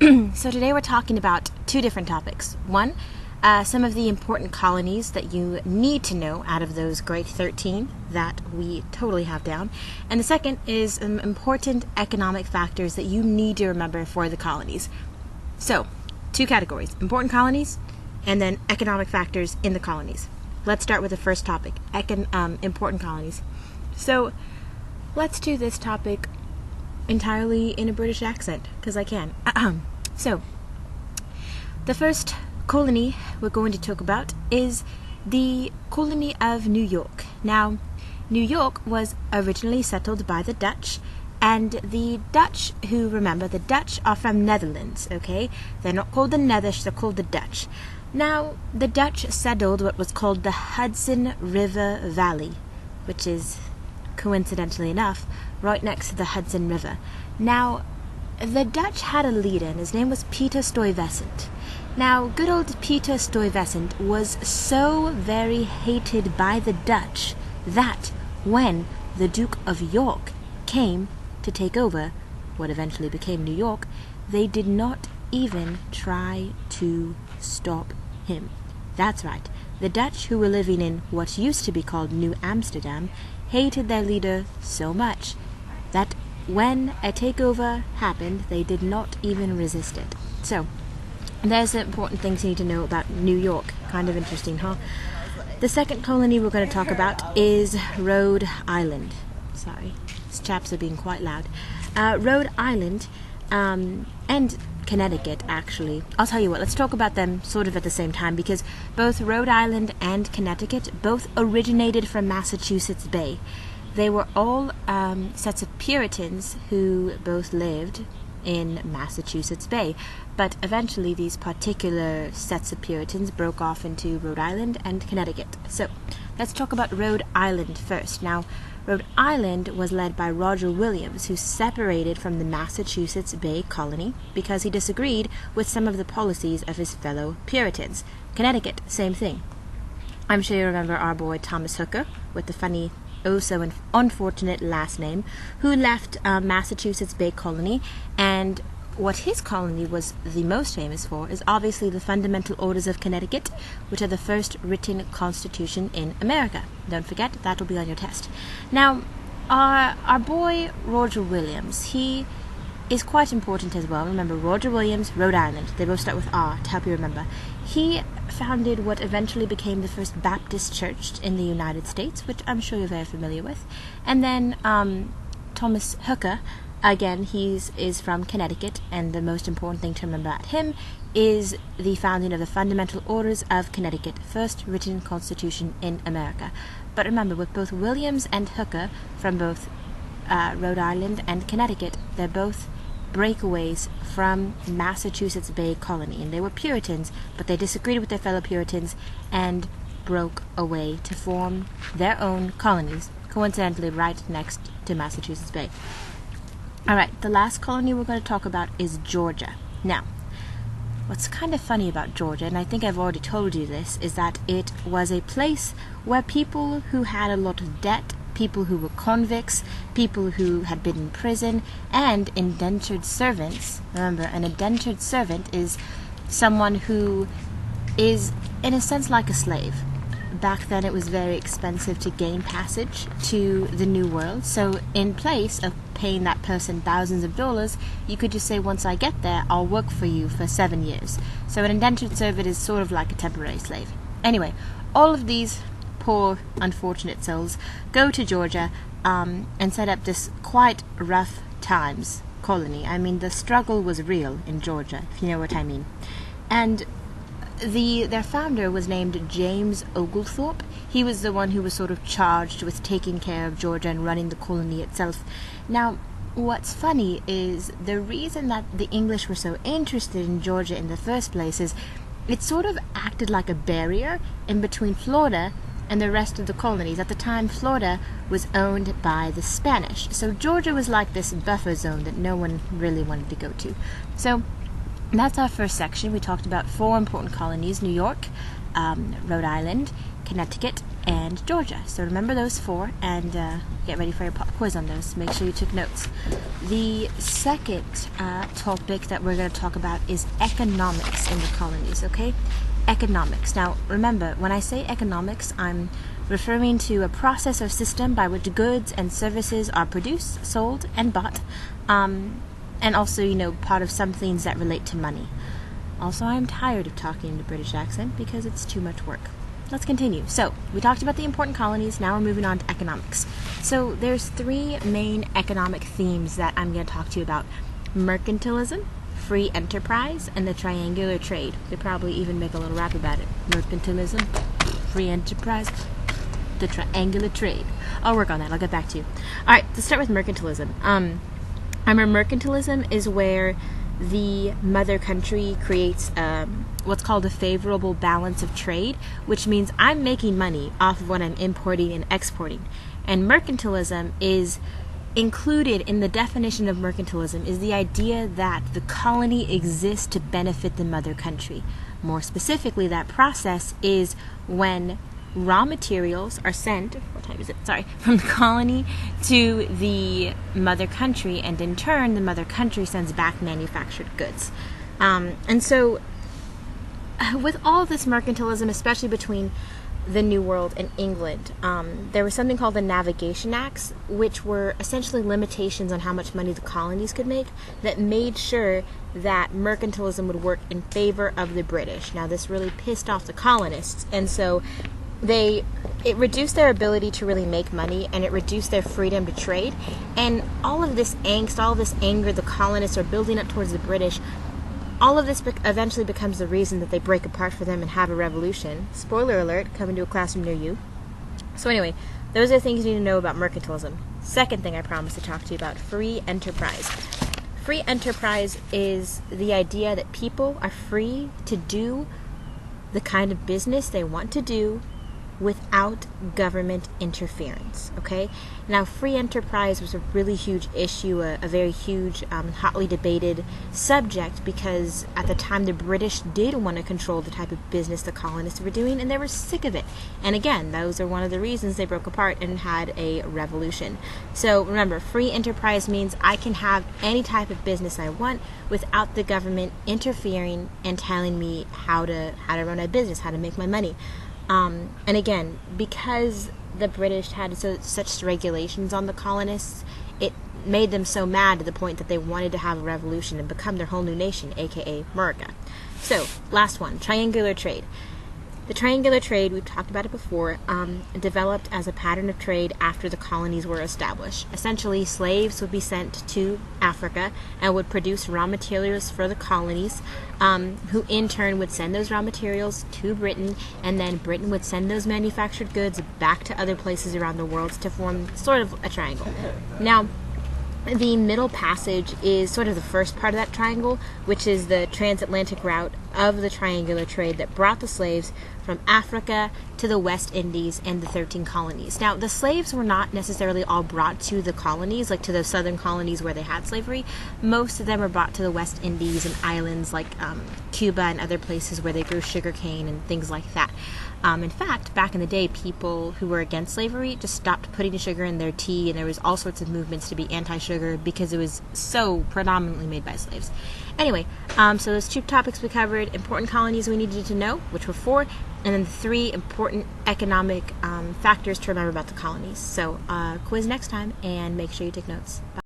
So today we're talking about two different topics. One, some of the important colonies that you need to know out of those great 13 that we totally have down. And the second is some important economic factors that you need to remember for the colonies. So, two categories, important colonies and then economic factors in the colonies. Let's start with the first topic, important colonies. So, let's do this topic entirely in a British accent, because I can. So, the first colony we're going to talk about is the colony of New York. Now, New York was originally settled by the Dutch, and the Dutch, who, remember, the Dutch are from Netherlands, okay? They're not called the Nethersh, they're called the Dutch. Now, the Dutch settled what was called the Hudson River Valley, which is, coincidentally enough, right next to the Hudson River. Now, the Dutch had a leader, and his name was Peter Stuyvesant. Now, good old Peter Stuyvesant was so very hated by the Dutch that when the Duke of York came to take over what eventually became New York, they did not even try to stop him. That's right. The Dutch, who were living in what used to be called New Amsterdam, hated their leader so much that when a takeover happened, they did not even resist it. So, there's the important things you need to know about New York. Kind of interesting, huh? The second colony we're going to talk about is Rhode Island. Sorry, these chaps are being quite loud. Rhode Island and Connecticut, actually. I'll tell you what, let's talk about them sort of at the same time, because both Rhode Island and Connecticut both originated from Massachusetts Bay. They were all sets of Puritans who both lived in Massachusetts Bay, but eventually these particular sets of Puritans broke off into Rhode Island and Connecticut. So, let's talk about Rhode Island first. Now, Rhode Island was led by Roger Williams, who separated from the Massachusetts Bay Colony because he disagreed with some of the policies of his fellow Puritans. Connecticut, same thing. I'm sure you remember our boy Thomas Hooker with the funny, so unfortunate last name, who left Massachusetts Bay Colony, and what his colony was the most famous for is obviously the Fundamental Orders of Connecticut, which are the first written constitution in America. Don't forget, that will be on your test. Now, our boy Roger Williams, he is quite important as well. Remember, Roger Williams, Rhode Island. They both start with R, to help you remember. He founded what eventually became the first Baptist church in the United States, which I'm sure you're very familiar with. And then Thomas Hooker, again, is from Connecticut, and the most important thing to remember about him is the founding of the Fundamental Orders of Connecticut, first written constitution in America. But remember, with both Williams and Hooker from both Rhode Island and Connecticut, they're both breakaways from Massachusetts Bay Colony, and they were Puritans, but they disagreed with their fellow Puritans and broke away to form their own colonies, coincidentally right next to Massachusetts Bay. Alright, the last colony we're going to talk about is Georgia. Now, what's kind of funny about Georgia, and I think I've already told you this, is that it was a place where people who had a lot of debt, people who were convicts, people who had been in prison, and indentured servants. Remember, an indentured servant is someone who is, in a sense, like a slave. Back then it was very expensive to gain passage to the New World, so in place of paying that person thousands of dollars, you could just say, once I get there, I'll work for you for 7 years. So an indentured servant is sort of like a temporary slave. Anyway, all of these poor, unfortunate souls go to Georgia and set up this quite rough times colony. I mean, the struggle was real in Georgia, if you know what I mean. And their founder was named James Oglethorpe. He was the one who was sort of charged with taking care of Georgia and running the colony itself. Now, what's funny is the reason that the English were so interested in Georgia in the first place is it sort of acted like a barrier in between Florida and the rest of the colonies. At the time, Florida was owned by the Spanish, so Georgia was like this buffer zone that no one really wanted to go to. So That's our first section. We talked about 4 important colonies: New York, Rhode Island, Connecticut, and Georgia. So remember those 4 and get ready for your pop quiz on those. Make sure you took notes. The second topic that we're going to talk about is economics in the colonies, okay? Economics. Now remember, when I say economics, I'm referring to a process or system by which goods and services are produced, sold, and bought, and also, part of some things that relate to money. Also, I'm tired of talking in the British accent because it's too much work. Let's continue. So, we talked about the important colonies, now we're moving on to economics. So, there's 3 main economic themes that I'm going to talk to you about: mercantilism, free enterprise, and the triangular trade. They probably even make a little rap about it. Mercantilism, free enterprise, the triangular trade. I'll work on that. I'll get back to you. Alright, let's start with mercantilism. Remember, mercantilism is where the mother country creates what's called a favorable balance of trade, which means I'm making money off of what I'm importing and exporting. And mercantilism is included in the definition of mercantilism is the idea that the colony exists to benefit the mother country. More specifically, that process is when raw materials are sent, from the colony to the mother country, and in turn the mother country sends back manufactured goods. And so with all this mercantilism, especially between the New World and England, there was something called the Navigation Acts, which were essentially limitations on how much money the colonies could make, that made sure that mercantilism would work in favor of the British. Now, this really pissed off the colonists, and so it reduced their ability to really make money, and it reduced their freedom to trade. And all of this angst, all of this anger the colonists are building up towards the British, all of this eventually becomes the reason that they break apart for them and have a revolution. Spoiler alert, coming to a classroom near you. So anyway, those are the things you need to know about mercantilism. Second thing I promised to talk to you about, free enterprise. Free enterprise is the idea that people are free to do the kind of business they want to do without government interference, okay? Now, free enterprise was a really huge issue, a very huge, hotly debated subject, because at the time the British did want to control the type of business the colonists were doing, and they were sick of it. And again, those are one of the reasons they broke apart and had a revolution. So remember, free enterprise means I can have any type of business I want without the government interfering and telling me how to run my business, how to make my money. And again, because the British had such regulations on the colonists, it made them so mad to the point that they wanted to have a revolution and become their whole new nation, aka America. So, last one, triangular trade. The triangular trade, we've talked about it before, developed as a pattern of trade after the colonies were established. Essentially, slaves would be sent to Africa and would produce raw materials for the colonies, who in turn would send those raw materials to Britain, and then Britain would send those manufactured goods back to other places around the world to form sort of a triangle. Now, the Middle Passage is sort of the first part of that triangle, which is the transatlantic route of the triangular trade that brought the slaves from Africa to the West Indies and the 13 colonies. Now, the slaves were not necessarily all brought to the colonies, like to the southern colonies where they had slavery. Most of them were brought to the West Indies and islands like Cuba and other places where they grew sugarcane and things like that. In fact, back in the day, people who were against slavery just stopped putting sugar in their tea, and there was all sorts of movements to be anti-sugar because it was so predominantly made by slaves. Anyway, so those 2 topics we covered: important colonies we needed to know, which were 4, and then 3 important economic factors to remember about the colonies. So, quiz next time, and make sure you take notes. Bye.